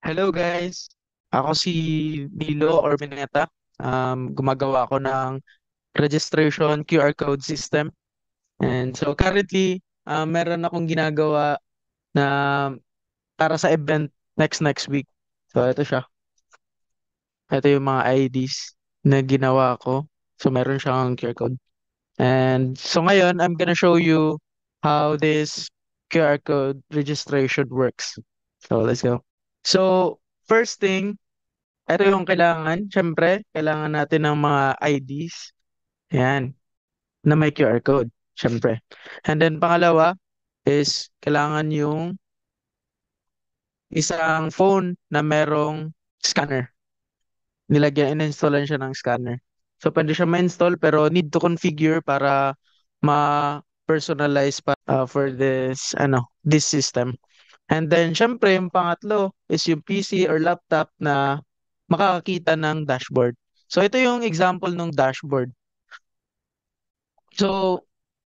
Hello guys, ako si Nilo or Mineta. Gumagawa ako ng registration QR code system. And so currently, meron akong ginagawa na para sa event next week. So ito siya. Ito yung mga IDs na ginawa ko. So meron siyang QR code. And so ngayon, I'm gonna show you how this QR code registration works. So let's go. So first thing, ito yung kailangan. Siyempre, kailangan natin ng mga IDs. Yan, na may QR code. Siyempre. And then, pangalawa is kailangan yung isang phone na merong scanner. In-installan siya ng scanner. So, pwede siya ma-install pero need to configure para ma-personalize pa for this system. And then, syempre, yung pangatlo is yung PC or laptop na makakakita ng dashboard. So, ito yung example ng dashboard. So,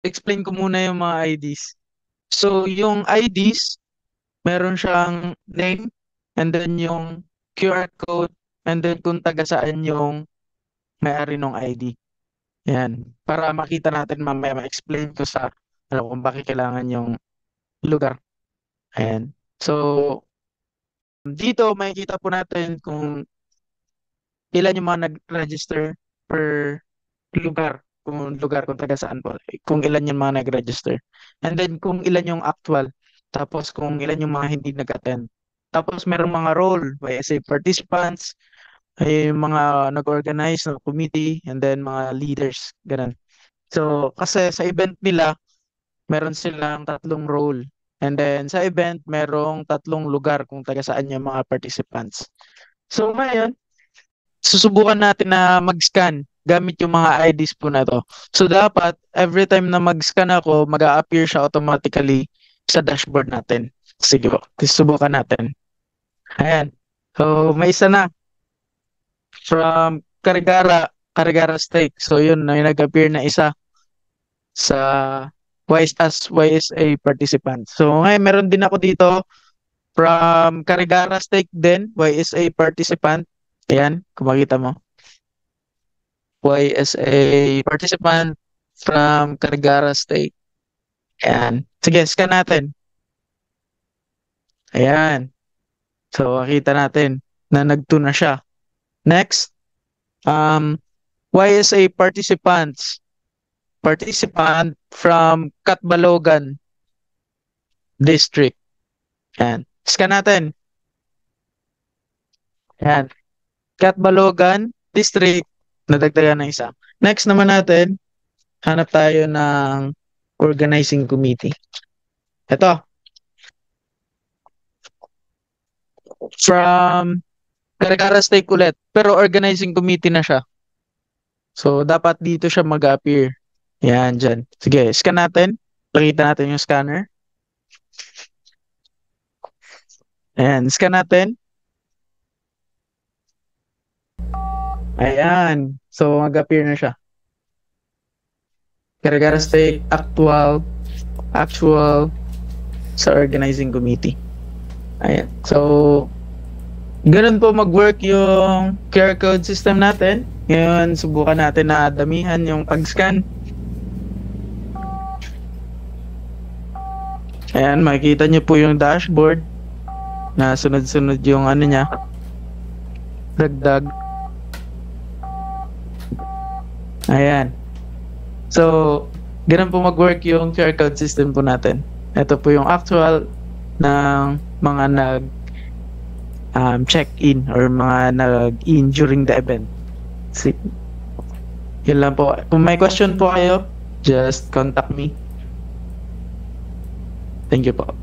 explain ko muna yung mga IDs. So, yung IDs, meron siyang name, and then yung QR code, and then kung taga saan yung may-ari ng ID. Yan. Para makita natin mamaya, ma-explain ko sa kung bakit kailangan yung lugar. Ayan. So, dito makikita po natin kung ilan yung mga nag-register per lugar kung taga saan po, kung ilan yung mga nag-register. And then kung ilan yung actual, tapos kung ilan yung mga hindi nag-attend. Tapos merong mga role, YSA participants, ay mga nag-organize ng committee, and then mga leaders, ganun. So, kasi sa event nila, meron silang tatlong role. And then sa event, merong tatlong lugar kung taga saan yung mga participants. So ngayon, susubukan natin na mag-scan gamit yung mga IDs po na to. So dapat every time na mag-scan ako, mag-a-appear siya automatically sa dashboard natin. Sige po, susubukan natin. Ayan. So may isa na from Carigara Steak. So yun, may nag-appear na isa sa YSA participant. So ngayon meron din ako dito from Carigara Steak din, YSA participant. Ayan, kung makita mo. YSA participant from Carigara State. Ayan. Sige, scan natin. Ayan. So, makita natin na nag-2 na siya. Next, YSA participants. Participant from Catbalogan District. Ayan. Scan natin. Ayan. Catbalogan District. Nadagdagan ng isa. Next naman natin, hanap tayo ng organizing committee. Ito. From Carigara Steak ulit. Pero organizing committee na siya. So, dapat dito siya mag-appear. Yan, dyan. Sige, scan natin. Pakita natin yung scanner. Ayan, scan natin. Ayan. So, mag-appear na siya. Carigara Steak, actual sa organizing committee. Ayan. So, ganun po mag-work yung QR code system natin. Ngayon, subukan natin na damihan yung pag-scan. Ayan, makikita nyo po yung dashboard na sunod-sunod yung ano niya. Dagdag. Ayan. So, ganun po mag-work yung QR code system po natin. Ito po yung actual ng mga check-in or mga nag-in during the event. See? Yun lang po. Kung may question po kayo, just contact me. Thank you po.